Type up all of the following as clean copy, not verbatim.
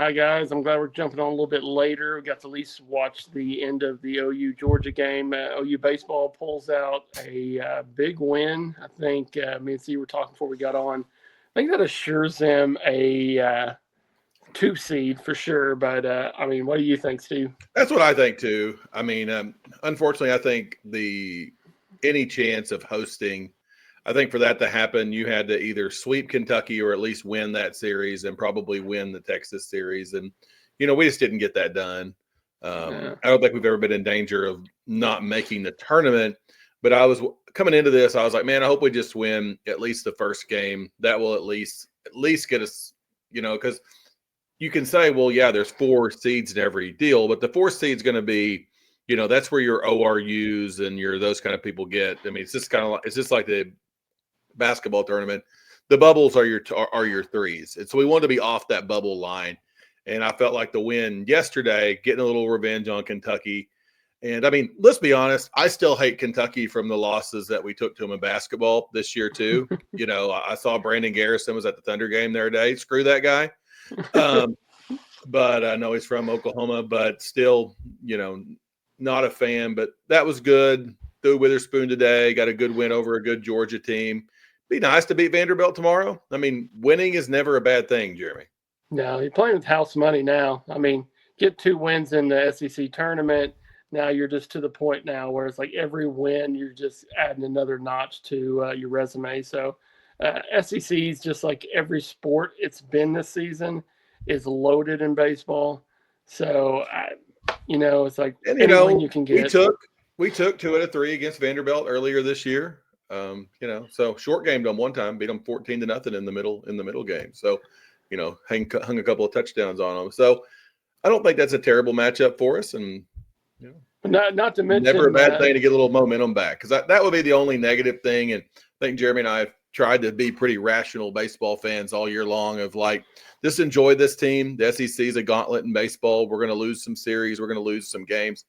Hi, guys. I'm glad we're jumping on a little bit later. We got to at least watch the end of the OU Georgia game. OU baseball pulls out a big win. I think me and Steve were talking before we got on. I think that assures them a two seed for sure. But I mean, what do you think, Steve? That's what I think too. I mean, unfortunately, I think any chance of hosting, I think for that to happen, you had to either sweep Kentucky or at least win that series and probably win the Texas series. And we just didn't get that done. Yeah. I don't think we've ever been in danger of not making the tournament. But I was coming into this, I was like, man, I hope we just win at least the first game. That will at least get us, because you can say, well, yeah, there's 4 seeds in every deal, but the 4th seed's going to be, that's where your ORUs and your those kind of people get. I mean, it's just like the basketball tournament. The bubbles are your threes, and so we wanted to be off that bubble line. And I felt like the win yesterday, getting a little revenge on Kentucky. And I mean, let's be honest, I still hate Kentucky from the losses that we took to them in basketball this year too. I saw Brandon Garrison was at the Thunder game the other day. Screw that guy. But I know he's from Oklahoma, but still, not a fan. But that was good. Threw Witherspoon today. Got a good win over a good Georgia team. Be nice to beat Vanderbilt tomorrow. I mean, winning is never a bad thing, Jeremy. No, you're playing with house money now. I mean, get 2 wins in the SEC tournament. Now you're just to the point now where it's like every win, you're just adding another notch to your resume. So SEC is just like every sport it's been this season is loaded in baseball. So, it's like any win you can get. We took 2 out of 3 against Vanderbilt earlier this year. So short gamed them one time, beat them 14-0 in the middle game. So, hung a couple of touchdowns on them. So I don't think that's a terrible matchup for us. And, not to mention never a bad thing to get a little momentum back, because that would be the only negative thing. And I think Jeremy and I have tried to be pretty rational baseball fans all year long of like, just enjoy this team. The SEC is a gauntlet in baseball. We're going to lose some series. We're going to lose some games.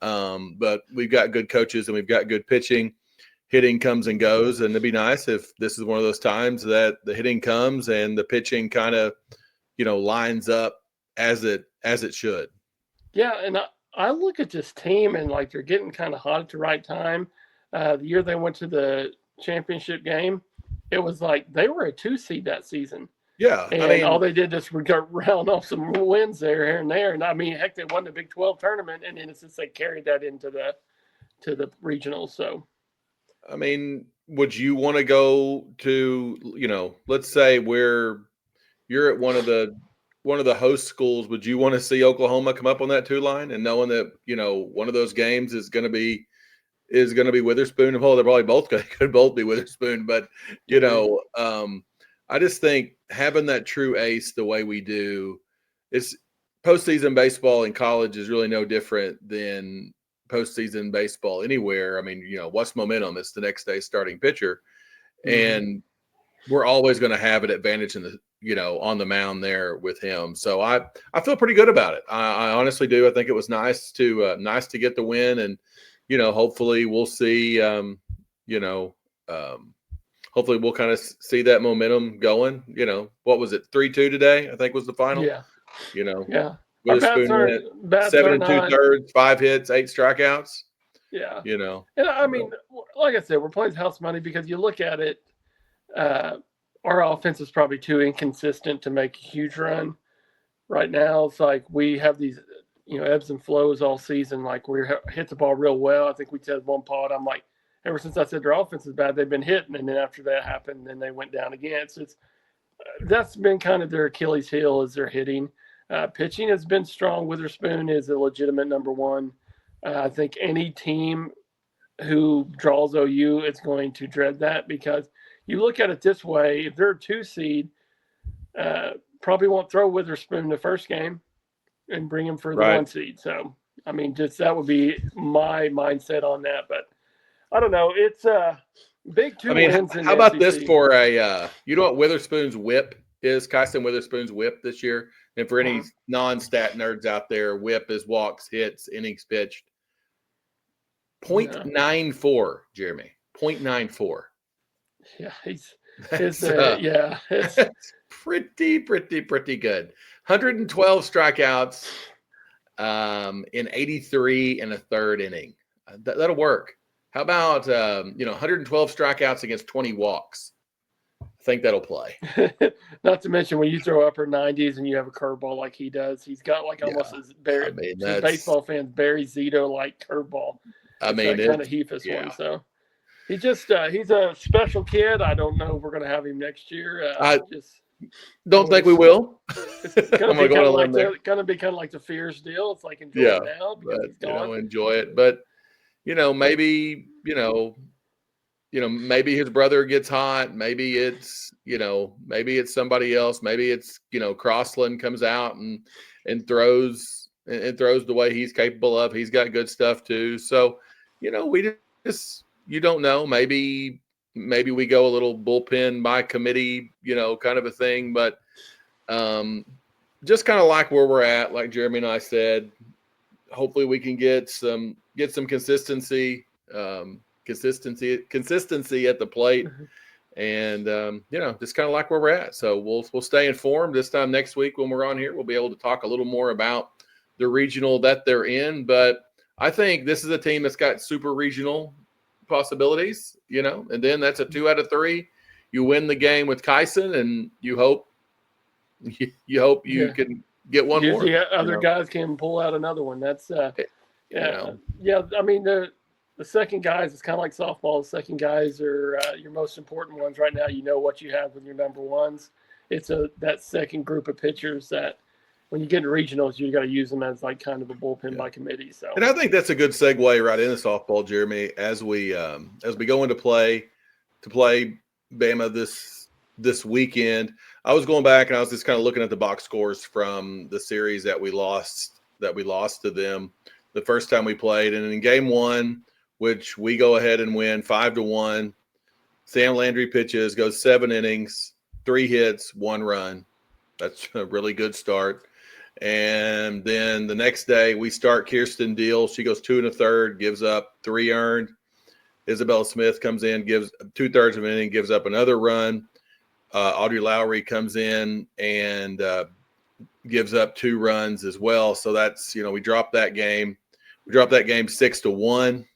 But we've got good coaches and we've got good pitching. Hitting comes and goes, and it'd be nice if this is one of those times that the hitting comes and the pitching kind of, lines up as it should. Yeah, and I look at this team and like they're getting kind of hot at the right time. The year they went to the championship game, it was like they were a 2 seed that season. Yeah, and all they did is round off some wins there, here and there. And I mean, heck, they won the Big 12 tournament, and then it's just they carried that into the regionals. So, I mean, would you want to go to, let's say where you're at one of the host schools, would you want to see Oklahoma come up on that 2 line and knowing that, one of those games is going to be Witherspoon? Well, they're probably could both be Witherspoon, but I just think having that true ace the way we do, it's postseason baseball in college is really no different than postseason baseball anywhere. I mean, what's momentum? It's the next day starting pitcher, and we're always going to have an advantage in the on the mound there with him. So I feel pretty good about it. I honestly do. I think it was nice to get the win, and hopefully we'll see. Hopefully we'll kind of see that momentum going. What was it? 3-2 today, I think was the final. Yeah. Yeah. Witherspoon went 7 2/3, 5 hits, 8 strikeouts. Yeah. And I mean, like I said, we're playing house money because you look at it, our offense is probably too inconsistent to make a huge run. Right now, it's like we have these, ebbs and flows all season. Like we hit the ball real well. I think we said one pod. I'm like, ever since I said their offense is bad, they've been hitting, and then after that happened, then they went down again. So that's been kind of their Achilles heel is their hitting. Pitching has been strong. Witherspoon is a legitimate number 1. I think any team who draws OU is going to dread that because you look at it this way: if they're a 2 seed, probably won't throw Witherspoon the first game and bring him for the 1 seed. So, I mean, just that would be my mindset on that. But I don't know. It's big 2 wins. How about this for a you know what Witherspoon's whip is? Kyson Witherspoon's whip this year. And for any non-stat nerds out there, whip is walks, hits, innings pitched. 0.94, Jeremy. 0.94. Yeah, it's pretty good. 112 strikeouts in 83 and a third inning. That'll work. How about 112 strikeouts against 20 walks? I think that'll play. Not to mention when you throw upper 90s and you have a curveball like he does, he's got like almost his baseball fans Barry Zito like curveball. It's kind of Heifetz one. So he just he's a special kid. I don't know if we're going to have him next year. I don't think we will. It's going to be kind of like the Fears deal. It's like enjoy it now because he's gone. Enjoy it, but maybe maybe his brother gets hot. Maybe it's somebody else. Maybe it's Crossland comes out and throws the way he's capable of. He's got good stuff too. So we just you don't know. Maybe we go a little bullpen by committee, kind of a thing. But just kind of like where we're at, like Jeremy and I said. Hopefully we can get some consistency. Consistency at the plate, and just kind of like where we're at. So we'll stay informed. This time next week when we're on here, we'll be able to talk a little more about the regional that they're in. But I think this is a team that's got super regional possibilities, and then that's a 2 out of 3. You win the game with Kyson, and you hope you can get one more. The other guys can pull out another one. That's I mean the second guys, it's kind of like softball. The second guys are your most important ones right now. You know what you have with your number ones. It's that second group of pitchers that when you get in regionals, you got to use them as like kind of a bullpen by committee. So, and I think that's a good segue right into softball, Jeremy, as we go into play Bama this weekend. I was going back and I was just kind of looking at the box scores from the series that we lost to them the first time we played, and in game 1. Which we go ahead and win 5-1. Sam Landry pitches, goes 7 innings, 3 hits, 1 run. That's a really good start. And then the next day we start Kirsten Deal. She goes 2 1/3, gives up 3 earned. Isabel Smith comes in, gives 2/3 of an inning, gives up another run. Audrey Lowry comes in and gives up 2 runs as well. So that's, we dropped that game. We dropped that game 6-1.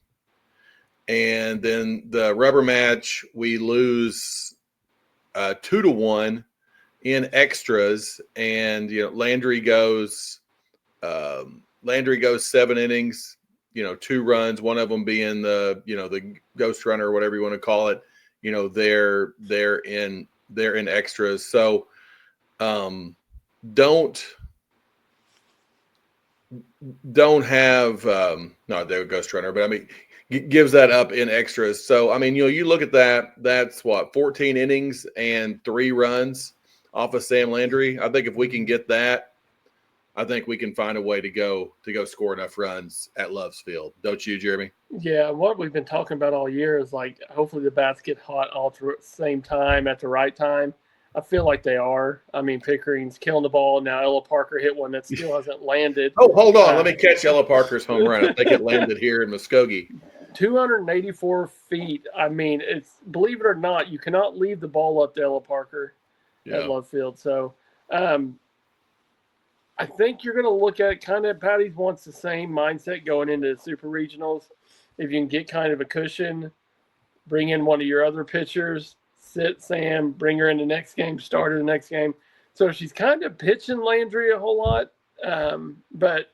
And then the rubber match, we lose 2-1 in extras. And Landry goes 7 innings, 2 runs, one of them being the ghost runner or whatever you want to call it. They're in extras. So don't have no, they're a ghost runner, but I mean. Gives that up in extras. So, I mean, you look at that, that's 14 innings and 3 runs off of Sam Landry. I think if we can get that, I think we can find a way to go score enough runs at Love's Field. Don't you, Jeremy? Yeah, what we've been talking about all year is like hopefully the bats get hot all at the same time at the right time. I feel like they are. I mean, Pickering's killing the ball. Now Ella Parker hit one that still hasn't landed. Oh, hold on. Let me catch Ella Parker's home run. I think it landed here in Muskogee. 284 feet. I mean, it's believe it or not, you cannot leave the ball up to Ella Parker at Love Field. So I think you're going to look at kind of Patty's wants the same mindset going into the super regionals. If you can get kind of a cushion, bring in one of your other pitchers, sit Sam, bring her in the next game, start her the next game. So she's kind of pitching Landry a whole lot, but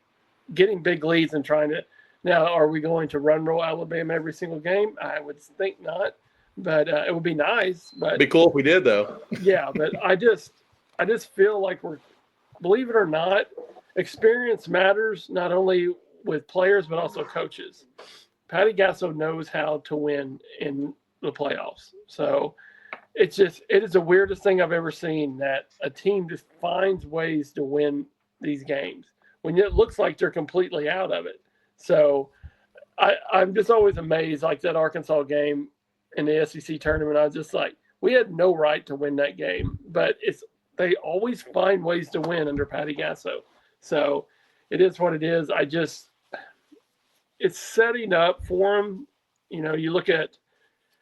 getting big leads and trying to. Now, are we going to run roll Alabama every single game? I would think not, but it would be nice. But it'd be cool if we did, though. Yeah, but I just feel like we're, believe it or not, experience matters not only with players but also coaches. Patty Gasso knows how to win in the playoffs. So it is the weirdest thing I've ever seen that a team just finds ways to win these games when it looks like they're completely out of it. So I'm just always amazed, like that Arkansas game in the SEC tournament. I was just like, we had no right to win that game, but they always find ways to win under Patty Gasso. So it is what it is. It's setting up for them. You look at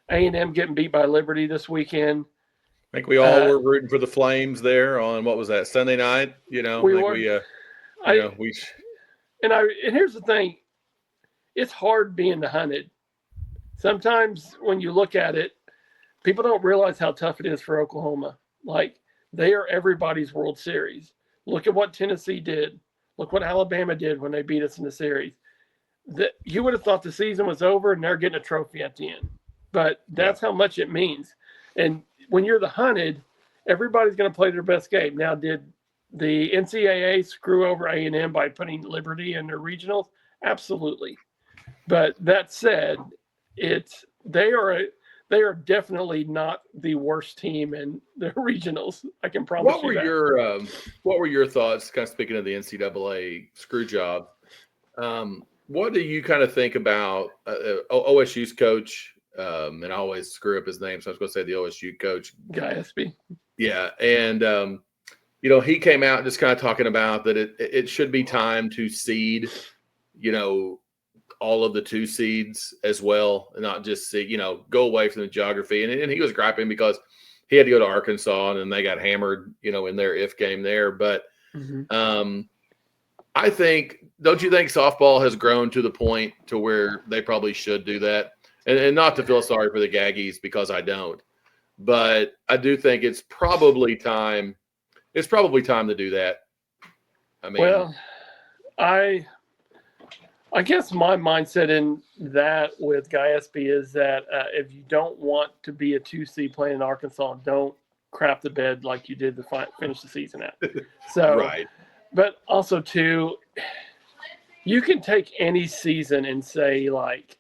A&M getting beat by Liberty this weekend. I think we all were rooting for the Flames there on what was that Sunday night? We were. And here's the thing: it's hard being the hunted. Sometimes when you look at it, people don't realize how tough it is for Oklahoma. Like, they are everybody's World Series. Look at what Tennessee did. Look what Alabama did when they beat us in the series. You would have thought the season was over and they're getting a trophy at the end. But that's how much it means. And when you're the hunted, everybody's going to play their best game. Now, did the NCAA screw over A&M by putting Liberty in their regionals? Absolutely. But that said, they are definitely not the worst team in the regionals. I can promise you that. What were your thoughts, kind of speaking of the NCAA screw job? What do you kind of think about OSU's coach? And I always screw up his name, so I was going to say the OSU coach. Gillespie. Yeah, and he came out just kind of talking about that it should be time to seed, all of the 2 seeds as well, and not just go away from the geography. And he was griping because he had to go to Arkansas and they got hammered, in their if game there. But I think, don't you think softball has grown to the point to where they probably should do that? And not to feel sorry for the Gaggies, because I don't, but I do think it's probably time. It's probably time to do that. I mean, well, I guess my mindset in that with Gillespie is that if you don't want to be a 2 seed playing in Arkansas, don't crap the bed like you did to finish the season at. So, right. But also too, you can take any season and say, like,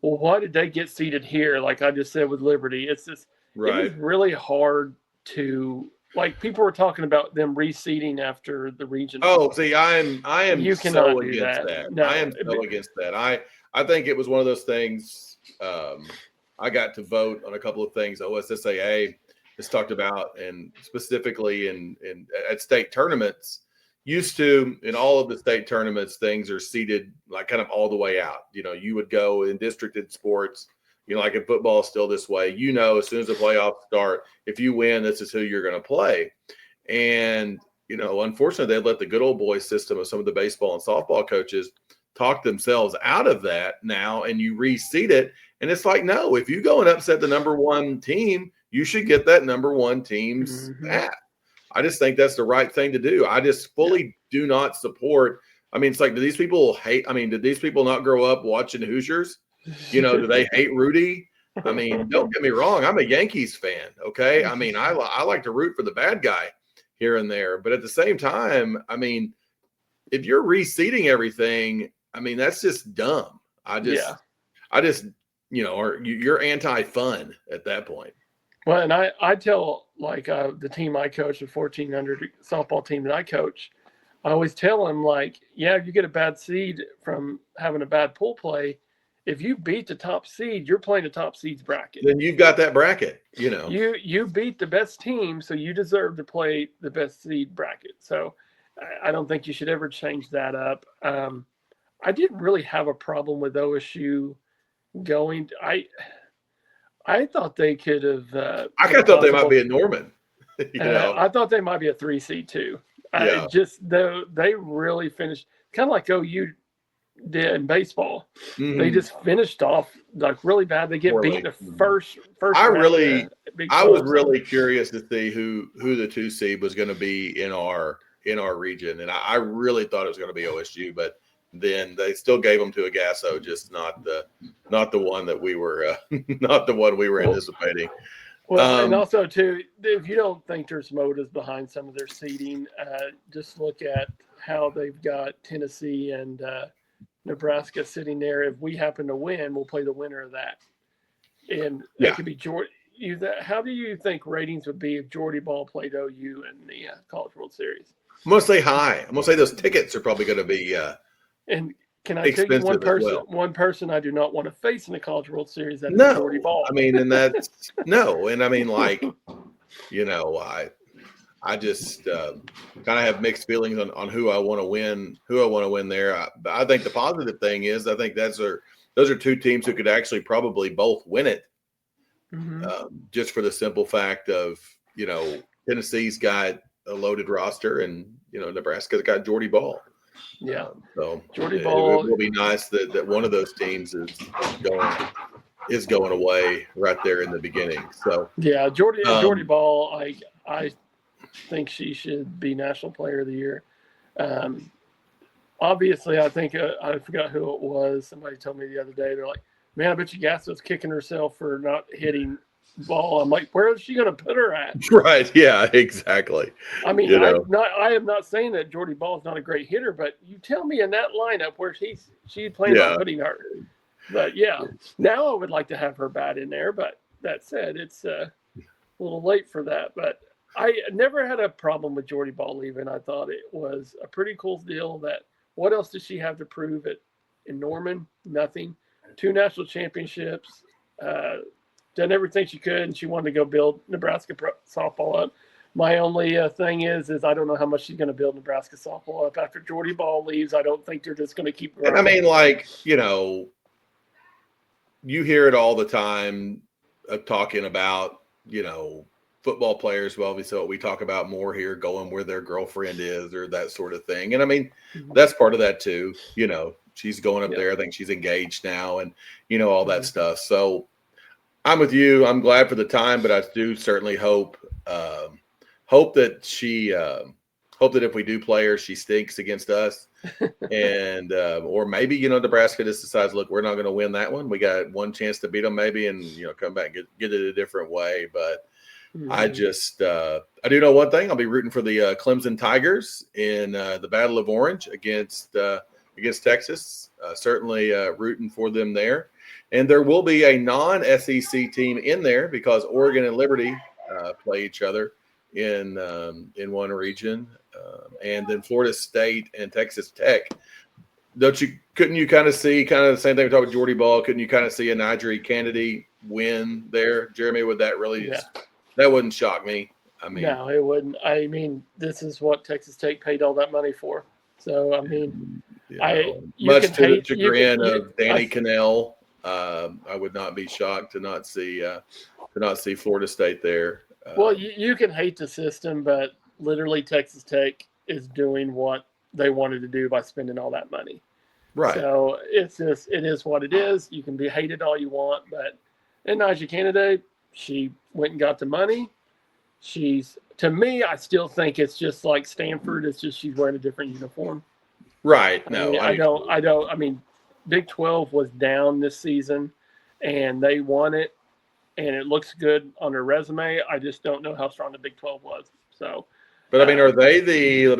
well, why did they get seeded here? Like I just said with Liberty, it's just It was really hard to. Like, people were talking about them reseeding after the region. Oh, see, I am you so against that. No, I am so against that. I think it was one of those things. I got to vote on a couple of things OSSAA has talked about, and specifically at state tournaments. Used to, in all of the state tournaments, things are seeded like kind of all the way out. You would go in districted sports. Like in football, still this way. As soon as the playoffs start, if you win, this is who you're going to play. And, unfortunately, they let the good old boy system of some of the baseball and softball coaches talk themselves out of that now, and you reseed it. And it's like, no, if you go and upset the number 1 team, you should get that number 1 team's hat. I just think that's the right thing to do. I just fully do not support. I mean, it's like, do these people did these people not grow up watching Hoosiers? Do they hate Rudy? I mean, don't get me wrong. I'm a Yankees fan. Okay. I mean, I like to root for the bad guy here and there, but at the same time, I mean, if you're reseeding everything, I mean, that's just dumb. You're anti-fun at that point. Well, and I tell the team I coach, the 1400 softball team that I coach, I always tell them, like, yeah, if you get a bad seed from having a bad pool play, if you beat the top seed, you're playing the top seed's bracket. Then you've got that bracket, You beat the best team, so you deserve to play the best seed bracket. So I don't think you should ever change that up. I didn't really have a problem with OSU going. I thought they could have. I kind of thought they might be a Norman. I thought they might be a 3 seed too. Yeah. They really finished kind of like OU did in baseball. Mm-hmm. They just finished off like really bad. They get beat the first. I was really curious to see who the 2 seed was going to be in our region, and I really thought it was going to be OSU, but then they still gave them to Agasso, just not the one that we were not the one we were anticipating. Well, and also too, if you don't think there's motives behind some of their seeding, just look at how they've got Tennessee and Nebraska sitting there. If we happen to win, we'll play the winner of that, and it could be Jordan. How do you think ratings would be if Jordy Ball played OU in the College World Series? I'm gonna say high. I'm gonna say those tickets are probably going to be. And can I tell you one person I do not want to face in the College World Series? That's Jordy Ball. I mean, and that's no, and I mean, like, I just kind of have mixed feelings on who I want to win. There. I think the positive thing is I think those are 2 teams who could actually probably both win it, just for the simple fact of Tennessee's got a loaded roster, and Nebraska's got Jordy Ball. Yeah. So Jordy it Ball will be nice that one of those teams is going away right there in the beginning. So yeah, Jordy Ball, I think she should be National Player of the Year. Obviously, I think I forgot who it was. Somebody told me the other day. They're like, "Man, I bet you Gaston's kicking herself for not hitting ball." I'm like, "Where is she going to put her at?" Right? Yeah, exactly. I mean, I am not saying that Jordy Ball is not a great hitter, but you tell me in that lineup where she plans on putting her. But yeah, now I would like to have her bat in there. But that said, it's a little late for that. But I never had a problem with Jordy Ball leaving. I thought it was a pretty cool deal. That what else does she have to prove in Norman? Nothing. 2 national championships. Done everything she could, and she wanted to go build Nebraska softball up. My only thing is I don't know how much she's going to build Nebraska softball up after Jordy Ball leaves. I don't think they're just going to keep growing. And I mean, you hear it all the time talking about, football players. Well, obviously, what we talk about more here, going where their girlfriend is or that sort of thing. And I mean, that's part of that too. She's going up there. I think she's engaged now, and all that stuff. So I'm with you. I'm glad for the time, but I do certainly hope that if we do play her, she stinks against us. And or maybe Nebraska just decides, look, we're not going to win that one. We got one chance to beat them, maybe, and come back and get it a different way. But I just I do know one thing: I'll be rooting for the Clemson Tigers in the Battle of Orange against Texas. Certainly rooting for them there, and there will be a non-SEC team in there because Oregon and Liberty play each other in one region. And then Florida State and Texas Tech. Couldn't you kind of see the same thing we talked about Jordy Ball? Couldn't you kind of see a Nigeri Kennedy win there, Jeremy? Would that really that wouldn't shock me? I mean, no, it wouldn't. I mean, this is what Texas Tech paid all that money for. So I mean, much to the chagrin of Danny Cannell, I would not be shocked to not see Florida State there. Well, you can hate the system, but literally Texas Tech is doing what they wanted to do by spending all that money. Right. So it is what it is. You can be hated all you want, but in Nigeri Kennedy, she went and got the money. To me, I still think it's just like Stanford. It's just she's wearing a different uniform. Right. No, I don't. I mean, Big 12 was down this season, and they won it, and it looks good on her resume. I just don't know how strong the Big 12 was. So. But I mean, are they they're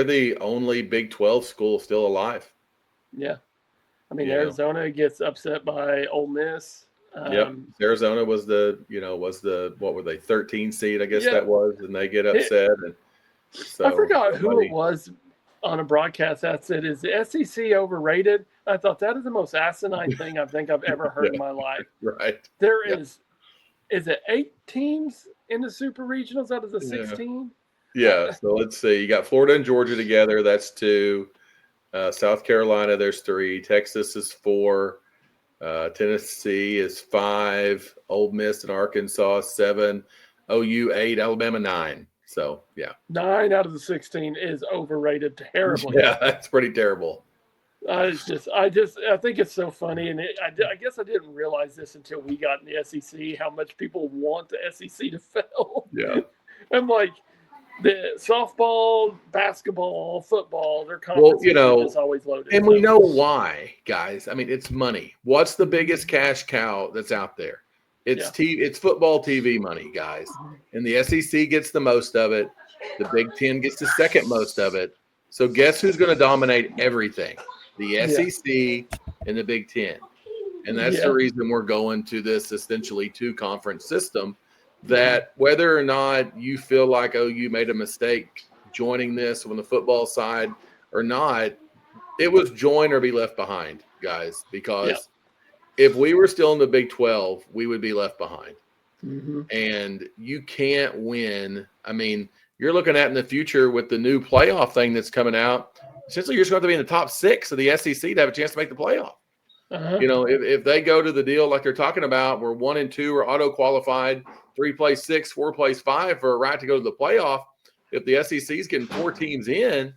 the only Big 12 school still alive. Yeah. I mean, Arizona gets upset by Ole Miss. Arizona was what were they, 13 seed, I guess that was, and they get upset. And so I forgot who it was on a broadcast that said, "Is the SEC overrated?" I thought that is the most asinine thing I think I've ever heard in my life. Right. There is it 8 teams in the Super Regionals out of the 16? Yeah. So let's see. You got Florida and Georgia together. That's 2. South Carolina, there's 3. Texas is 4. Tennessee is 5. Ole Miss and Arkansas 7. OU 8. Alabama 9. So 9 out of the 16 is overrated terribly. Yeah, that's pretty terrible. I think it's so funny, and I guess I didn't realize this until we got in the SEC how much people want the SEC to fail. Yeah, I'm like, the softball, basketball, football, their conference is always loaded. And we know why, guys. I mean, it's money. What's the biggest cash cow that's out there? It's it's football TV money, guys. And the SEC gets the most of it. The Big Ten gets the second most of it. So guess who's going to dominate everything? The SEC and the Big Ten. And that's the reason we're going to this essentially 2-conference system, that whether or not you feel like, you made a mistake joining this on the football side or not, it was join or be left behind, guys, because if we were still in the Big 12, we would be left behind. Mm-hmm. And you can't win. I mean, you're looking at in the future with the new playoff thing that's coming out, essentially you're just going to have to be in the top 6 of the SEC to have a chance to make the playoff. You know, if they go to the deal like they're talking about, where 1 and 2 are auto qualified, 3 plays 6, 4 plays 5 for a right to go to the playoff. If the SEC is getting 4 teams in,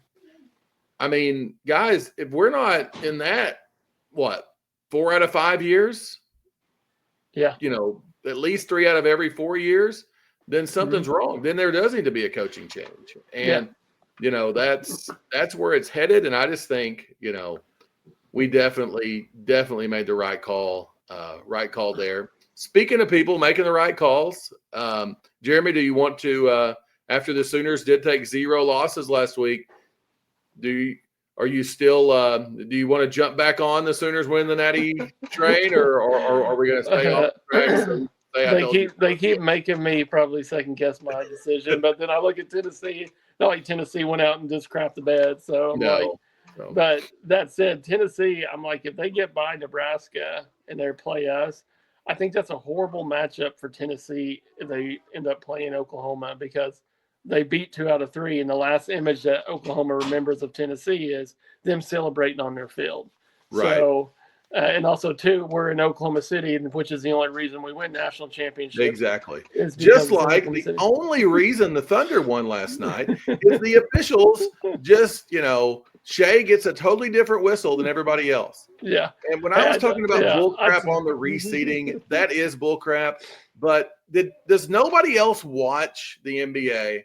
I mean, guys, if we're not in that, 4 out of 5 years? Yeah. You know, at least 3 out of every 4 years, then something's wrong. Then there does need to be a coaching change. And, you know, that's where it's headed. And I just think, you know, we definitely made the right call there. Speaking of people making the right calls, Jeremy, do you want to, after the Sooners did take 0 losses last week, do you want to jump back on the Sooners win the Natty train, or are we going to stay off the tracks? They keep making me probably second guess my decision, but then I look at Tennessee. Not like Tennessee went out and just crapped the bed, so I'm like. But that said, Tennessee, I'm like, if they get by Nebraska and they play us, I think that's a horrible matchup for Tennessee if they end up playing Oklahoma, because they beat 2 out of 3, and the last image that Oklahoma remembers of Tennessee is them celebrating on their field. Right. So, and also, too, we're in Oklahoma City, which is the only reason we win national championships. Exactly. Just like the only reason the Thunder won last night is the officials just, you know, Shea gets a totally different whistle than everybody else. Yeah. And when I was talking about bullcrap on the reseeding, that is bullcrap. But does nobody else watch the NBA?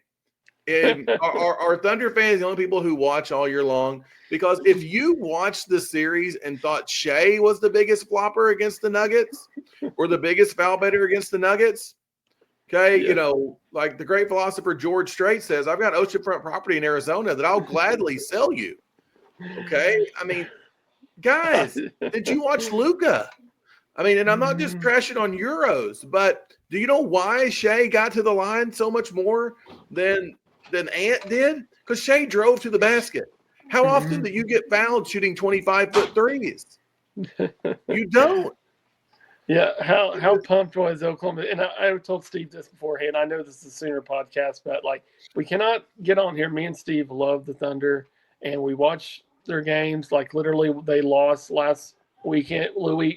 And are Thunder fans the only people who watch all year long? Because if you watched the series and thought Shea was the biggest flopper against the Nuggets or the biggest foul baiter against the Nuggets, okay, you know, like the great philosopher George Strait says, I've got oceanfront property in Arizona that I'll gladly sell you. Okay? I mean, guys, did you watch Luka? I mean, and I'm not just crashing on Euros, but do you know why Shea got to the line so much more than Ant did? Because Shea drove to the basket. How often do you get fouled shooting 25-foot threes? You don't. Yeah, how pumped was Oklahoma? And I told Steve this beforehand. I know this is a Sooner podcast, but like, we cannot get on here. Me and Steve love the Thunder, and we watch their games. Like, literally, they lost last weekend,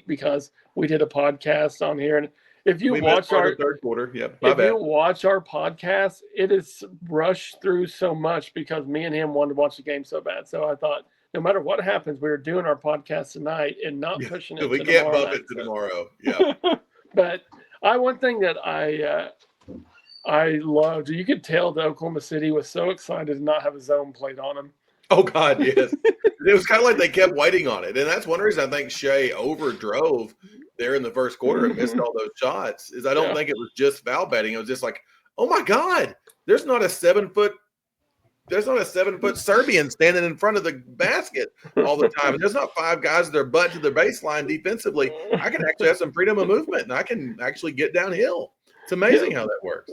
because we did a podcast on here. And if you watch our third quarter, you watch our podcast, it is rushed through so much because me and him wanted to watch the game so bad. So I thought, no matter what happens, we're doing our podcast tonight and not pushing it. We can't bump it to tomorrow. Yeah. But one thing that I loved, you could tell that Oklahoma City was so excited to not have a zone played on them. Oh God, yes. It was kind of like they kept waiting on it, and that's one reason I think Shea overdrove there in the first quarter and missed all those shots. Is I don't think it was just foul betting. It was just like, oh my God, there's not a 7-foot Serbian standing in front of the basket all the time. And there's not 5 guys with their butt to the baseline defensively. I can actually have some freedom of movement, and I can actually get downhill. It's amazing how that works.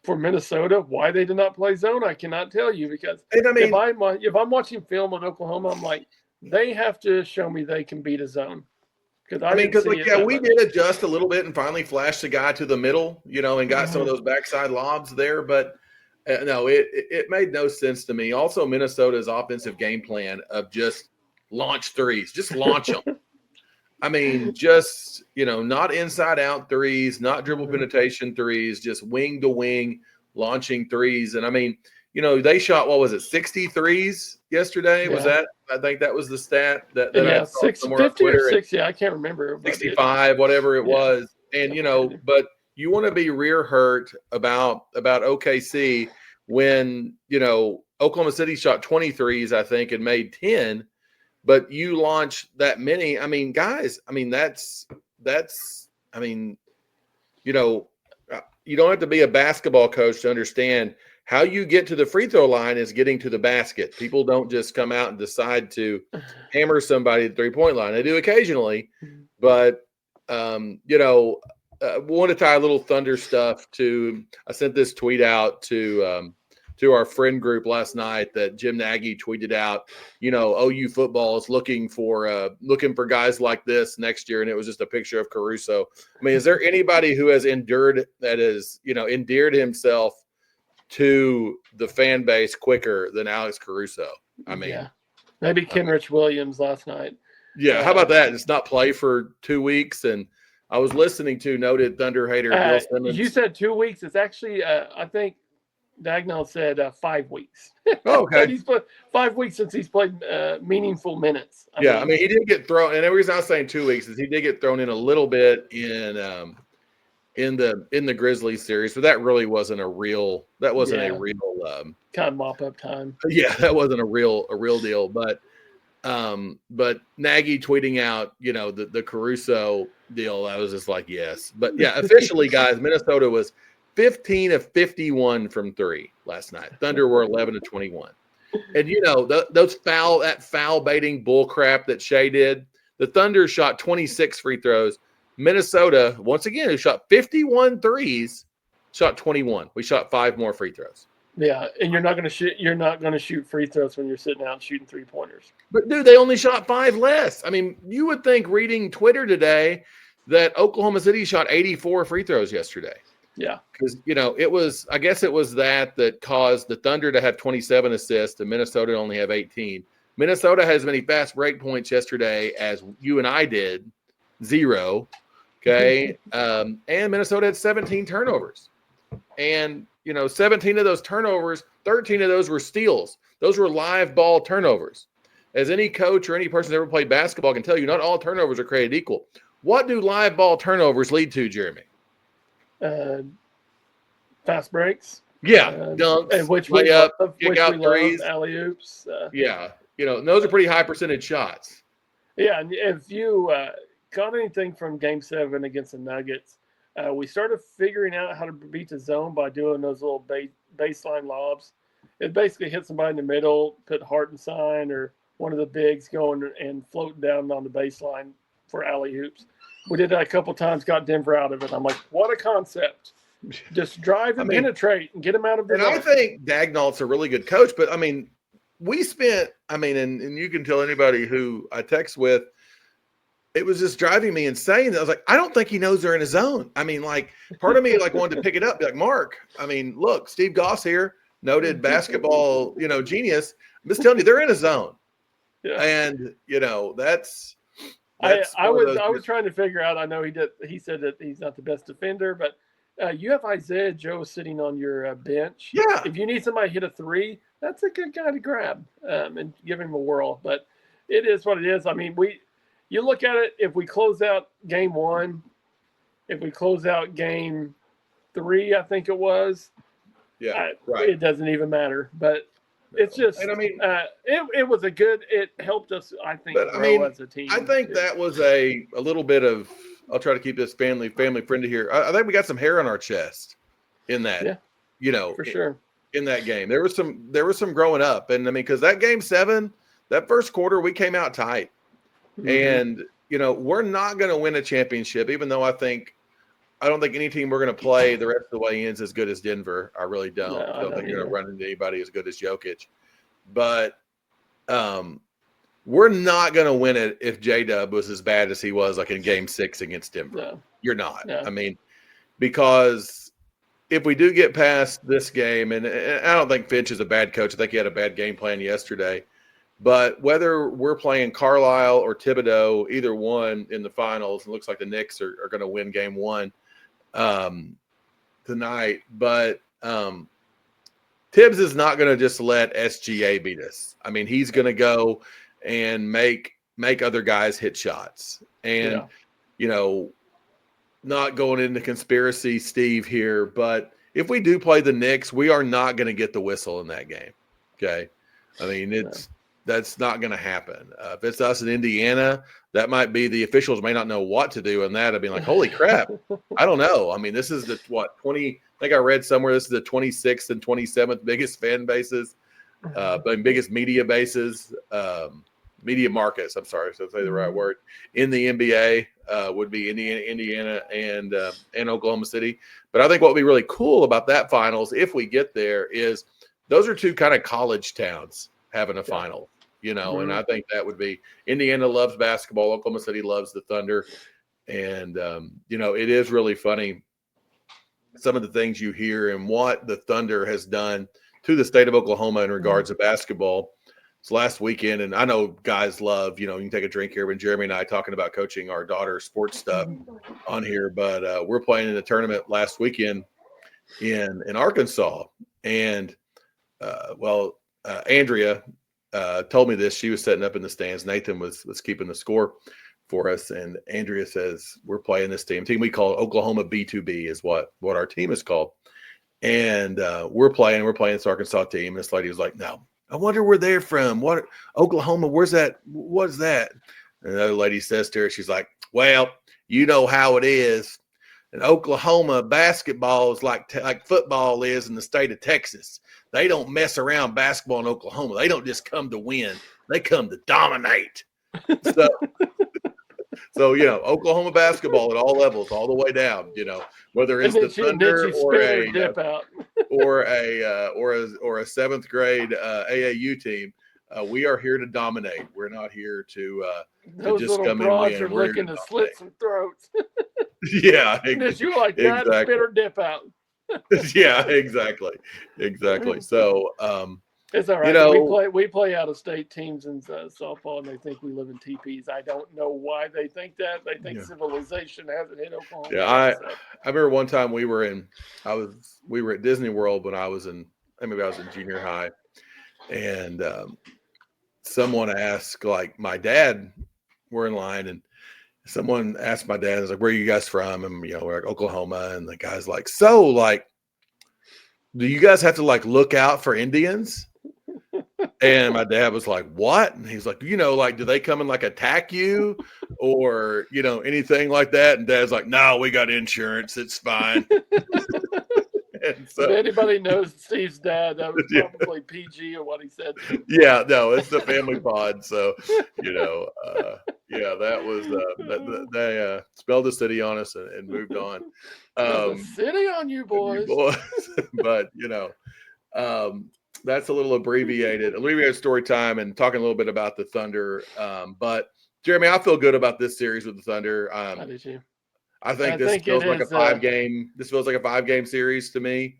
For Minnesota, why they did not play zone, I cannot tell you, because if I'm watching film on Oklahoma, I'm like, they have to show me they can beat a zone. Because we did adjust a little bit and finally flashed the guy to the middle, you know, and got some of those backside lobs there. But no, it made no sense to me. Also, Minnesota's offensive game plan of just launch threes, just launch them. I mean, just, you know, not inside out threes, not dribble penetration threes, just wing to wing launching threes. And I mean, you know, they shot, 60 threes yesterday? Was that? I think that was the stat that I saw somewhere on Twitter. 60, I can't remember. 65, whatever it was. And, you know, but you want to be rear hurt about OKC when, you know, Oklahoma City shot 20 threes, I think, and made 10. But you launch that many. I mean, guys, I mean, that's, I mean, you know, you don't have to be a basketball coach to understand how you get to the free throw line is getting to the basket. People don't just come out and decide to hammer somebody at the 3-point line. They do occasionally, but, you know, I want to tie a little Thunder stuff to, I sent this tweet out to our friend group last night that Jim Nagy tweeted out, you know, OU football is looking for guys like this next year. And it was just a picture of Caruso. I mean, is there anybody who has endeared himself to the fan base quicker than Alex Caruso? I mean, Maybe Kenrich Williams last night. Yeah, how about that? Just not play for 2 weeks. And I was listening to noted Thunder hater Bill Simmons. You said 2 weeks. It's actually, I think Dagnall said 5 weeks. Oh, okay. He's put 5 weeks since he's played meaningful minutes. I mean, he did get thrown. And the reason I was saying 2 weeks is he did get thrown in a little bit in the Grizzlies series, but that really wasn't a real. That wasn't a real kind of mop up time. Yeah, that wasn't a real deal. But Nagy tweeting out, the Caruso deal, I was just like, yes. But yeah, officially, guys, Minnesota was 15 of 51 from three last night. Thunder were 11 of 21. And that foul baiting bull crap that Shea did. The Thunder shot 26 free throws. Minnesota, once again, who shot 51 threes, shot 21. We shot 5 more free throws. Yeah, and you're not going to shoot. You're not going to shoot free throws when you're sitting out shooting 3-pointers. But dude, they only shot 5 less. I mean, you would think reading Twitter today that Oklahoma City shot 84 free throws yesterday. Yeah, because it was. I guess it was that caused the Thunder to have 27 assists and Minnesota to only have 18. Minnesota has as many fast break points yesterday as you and I did, 0. Okay, and Minnesota had 17 turnovers, and 17 of those turnovers, 13 of those were steals. Those were live ball turnovers. As any coach or any person who's ever played basketball can tell you, not all turnovers are created equal. What do live ball turnovers lead to, Jeremy? Fast breaks. Yeah, dunks, and which layup, kick out threes, alley oops. And those are pretty high percentage shots. Yeah, and if you got anything from Game 7 against the Nuggets, we started figuring out how to beat the zone by doing those little baseline lobs. It basically hit somebody in the middle, put Hartenstein or one of the bigs going and floating down on the baseline for alley oops. We did that a couple times, got Denver out of it. I'm like, what a concept. Just drive and penetrate and get them out of the zone. I think Dagnall's a really good coach, but we spent, and you can tell anybody who I text with, it was just driving me insane. I was like, I don't think he knows they're in a zone. Part of me wanted to pick it up, be like, Mark, look, Steve Goss here, noted basketball, genius. I'm just telling you, they're in a zone. Yeah. And, that's I was trying to figure out, I know he said that he's not the best defender, but you have Isaiah Joe sitting on your bench. Yeah. If you need somebody to hit a 3, that's a good guy to grab and give him a whirl. But it is what it is. You look at it, if we close out Game 1, if we close out Game 3, I think it was. Yeah, right. It doesn't even matter. But it's just, it was it helped us, I think, grow as a team. I think that was a little bit of, I'll try to keep this family friendly here. I think we got some hair on our chest in that, for sure. In that game. There was some growing up. And because that Game 7, that first quarter, we came out tight. Mm-hmm. And, we're not going to win a championship, even though I don't think any team we're going to play the rest of the way in is as good as Denver. I really don't. No, I don't think you're going to run into anybody as good as Jokic. But we're not going to win it if J-Dub was as bad as he was in Game 6 against Denver. No. You're not. No. Because if we do get past this game, and I don't think Finch is a bad coach. I think he had a bad game plan yesterday. But whether we're playing Carlisle or Thibodeau, either one in the finals, it looks like the Knicks are going to win Game 1 tonight. But Tibbs is not going to just let SGA beat us. He's going to go and make other guys hit shots. And, not going into conspiracy, Steve, here, but if we do play the Knicks, we are not going to get the whistle in that game. Okay. That's not going to happen. If it's us in Indiana, that might be the officials may not know what to do in that. I'd be like, holy crap. I don't know. This is the 20, I think I read somewhere, this is the 26th and 27th biggest fan bases, but biggest media bases, media markets. I'm sorry, so say the right word in the NBA would be Indiana and Oklahoma City. But I think what would be really cool about that finals, if we get there, is those are two kind of college towns having a final, and I think that would be Indiana loves basketball. Oklahoma City loves the Thunder. And, it is really funny. Some of the things you hear and what the Thunder has done to the state of Oklahoma in regards to basketball. it's last weekend, and I know guys love, you can take a drink here when Jeremy and I talking about coaching our daughter's sports stuff on here, but we're playing in a tournament last weekend in Arkansas, and Andrea told me this. She was setting up in the stands. Nathan was keeping the score for us, and Andrea says we're playing this team we call Oklahoma B2B is what our team is called, and we're playing this Arkansas team. And this lady was like, "No, I wonder where they're from. What Oklahoma? Where's that? What's that?" And the other lady says to her, she's like, "Well, you know how it is. In Oklahoma, basketball is like football is in the state of Texas. They don't mess around basketball in Oklahoma. They don't just come to win. They come to dominate." So Oklahoma basketball at all levels, all the way down. Whether it's the Thunder or a seventh grade AAU team, we are here to dominate. We're not here to just come in and win. Are looking to slit some throats. Yeah, you like that? Exactly. Spit or dip out. Yeah, exactly. So, it's all right. We play out of state teams in softball, and they think we live in teepees. I don't know why they think that. They think civilization hasn't hit Oklahoma. Yeah, I remember one time we were at Disney World when I was in junior high, and someone asked, like, my dad. We're in line, and someone asked my dad, "I was like, where are you guys from?" And we're like, Oklahoma, and the guy's like, "So, like, do you guys have to like look out for Indians?" And my dad was like, "What?" And he's like, like, do they come and like attack you or, anything like that? And Dad's like, "No, we got insurance. It's fine." And so, if anybody knows Steve's dad, that was probably PG or what he said. Yeah, no, it's the family pod. So, that was, they spelled the city on us and moved on. City on you boys. But, that's a little abbreviated story time and talking a little bit about the Thunder. But Jeremy, I feel good about this series with the Thunder. How did you? I think this feels like a 5-game. This feels like a 5-game series to me.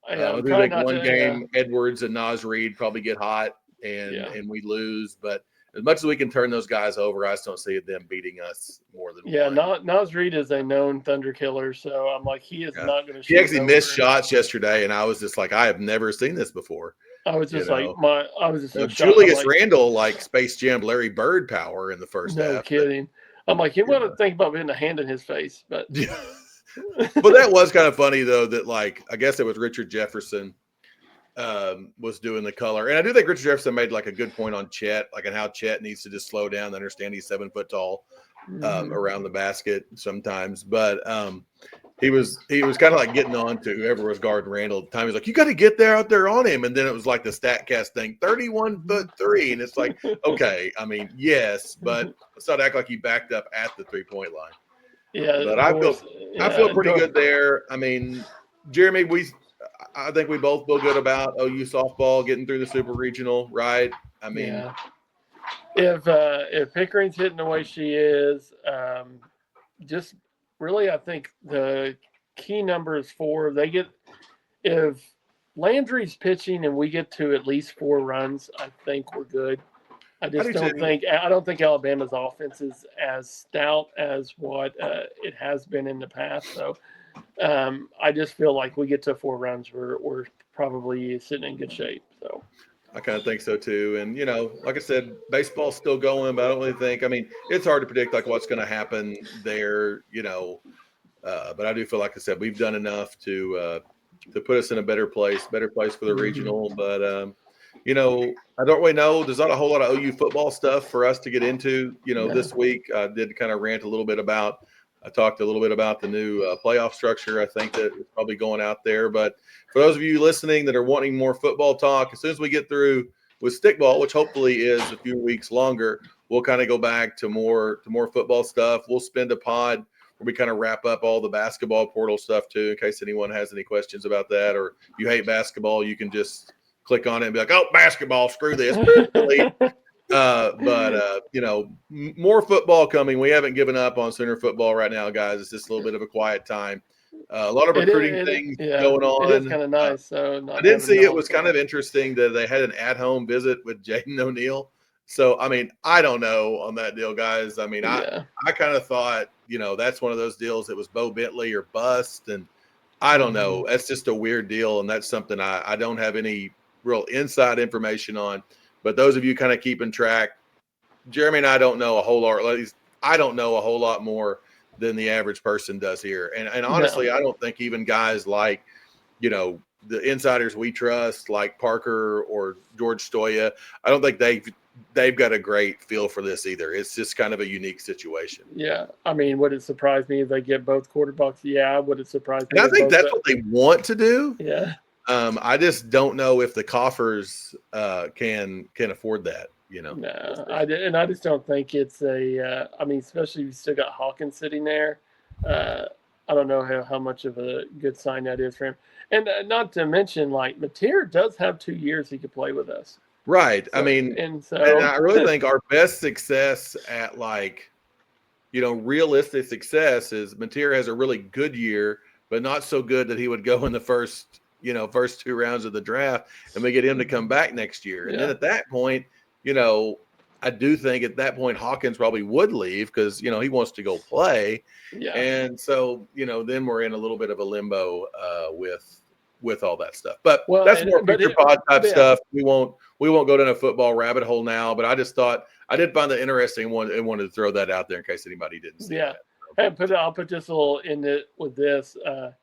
I think one game, Edwards and Naz Reid probably get hot and we lose. But as much as we can turn those guys over, I just don't see them beating us more than one. Naz Reid is a known Thunder killer, so I'm like, he is not going to shoot. He actually missed shots yesterday, and I was just like, I have never seen this before. I was just I was just so Julius Randle, like Space Jam Larry Bird power in the first half. No kidding. I'm like, you want to think about putting a hand in his face, but but that was kind of funny though. That like, I guess it was Richard Jefferson was doing the color, and I do think Richard Jefferson made like a good point on Chet, like on how Chet needs to just slow down and understand he's 7 foot tall around the basket sometimes. But he was kind of like getting on to whoever was guarding Randall at the time. He's like, "You got to get out there on him," and then it was like the StatCast thing, 31'3", and it's like, okay, I mean, yes, but let's not act like he backed up at the 3-point line. Yeah, but I feel pretty good there. I mean, Jeremy, I think we both feel good about OU softball getting through the Super Regional, right? I mean, if Pickering's hitting the way she is, just really, I think the key number is 4. If Landry's pitching and we get to at least 4 runs, I think we're good. I don't think Alabama's offense is as stout as what it has been in the past. So I just feel like we get to 4 runs, we're probably sitting in good shape. So I kind of think so too. And like I said, baseball's still going, but I don't really think. I mean, it's hard to predict like what's going to happen there. But I do feel like I said we've done enough to put us in a better place for the regional. But I don't really know. There's not a whole lot of OU football stuff for us to get into. This week I did kind of rant a little bit about. I talked a little bit about the new playoff structure. I think that it's probably going out there. But for those of you listening that are wanting more football talk, as soon as we get through with stickball, which hopefully is a few weeks longer, we'll kind of go back to more football stuff. We'll spend a pod where we kind of wrap up all the basketball portal stuff too, in case anyone has any questions about that, or you hate basketball, you can just click on it and be like, "Oh, basketball, screw this." More football coming. We haven't given up on Sooner football right now, guys. It's just a little bit of a quiet time. A lot of recruiting things going on. It is kind of nice. So I did see it was kind of interesting that they had an at-home visit with Jaden O'Neal. So, I mean, I don't know on that deal, guys. I mean, I kind of thought, that's one of those deals that was Bo Bentley or bust. And I don't know. That's just a weird deal. And that's something I don't have any real inside information on. But those of you kind of keeping track, Jeremy and I don't know a whole lot. At least I don't know a whole lot more than the average person does here. And honestly, I don't think even guys like, the insiders we trust, like Parker or George Stoya, I don't think they've got a great feel for this either. It's just kind of a unique situation. Yeah. I mean, would it surprise me if they get both quarterbacks? Yeah. Would it surprise me? And I think that's what they want to do. Yeah. I just don't know if the coffers can afford that. No, I just don't think it's I mean, especially if you still got Hawkins sitting there. I don't know how much of a good sign that is for him. And not to mention, like, Mateer does have 2 years he could play with us. Right. So, I mean, and I really think our best success at, like, realistic success is Mateer has a really good year, but not so good that he would go in the first 2 rounds of the draft, and we get him to come back next year. And then at that point, I do think at that point Hawkins probably would leave because, he wants to go play. Yeah. And so, then we're in a little bit of a limbo with all that stuff. But that's more future pod type stuff. We won't go down a football rabbit hole now, but I just thought I did find that interesting and wanted to throw that out there in case anybody didn't see that. Hey, I'll put this a little in it with this.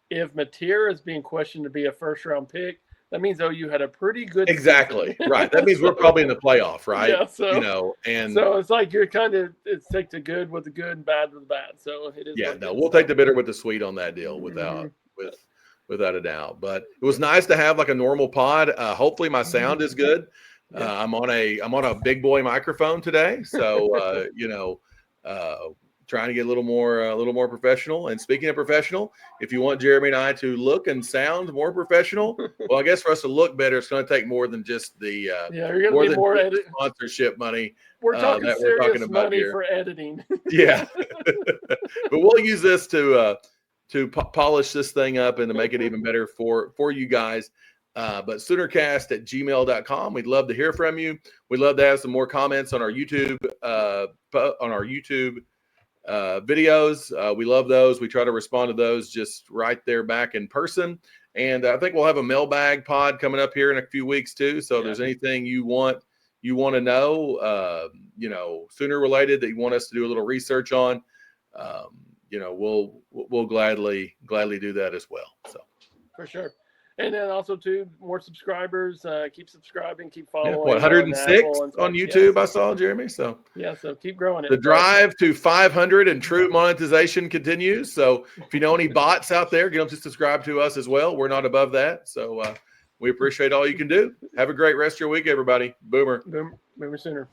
If Mateer is being questioned to be a first-round pick, that means OU had a pretty good season. Right. That means we're probably in the playoff, right? Yeah. So and so it's like you're kind of take the good with the good and bad with the bad. So it is. Yeah. No, we'll take the bitter with the sweet on that deal without a doubt. But it was nice to have like a normal pod. Hopefully my sound is good. I'm on a big boy microphone today, so trying to get a little more professional. And speaking of professional, if you want Jeremy and I to look and sound more professional, well, I guess for us to look better, it's going to take more than just the you're going to need more sponsorship money. We're talking about money here for editing. Yeah, but we'll use this to polish this thing up and to make it even better for you guys. But Soonercast@gmail.com. We'd love to hear from you. We'd love to have some more comments on our YouTube videos. We love those. We try to respond to those just right there back in person. And I think we'll have a mailbag pod coming up here in a few weeks too. So if there's anything you want to know, Sooner related that you want us to do a little research on, we'll gladly do that as well. So for sure. And then also, too, more subscribers. Keep subscribing, keep following. 106 on YouTube, I saw, Jeremy. So so keep growing it. The drive to 500 and true monetization continues. So if you know any bots out there, get them to subscribe to us as well. We're not above that. So we appreciate all you can do. Have a great rest of your week, everybody. Boomer. Boomer Sooner.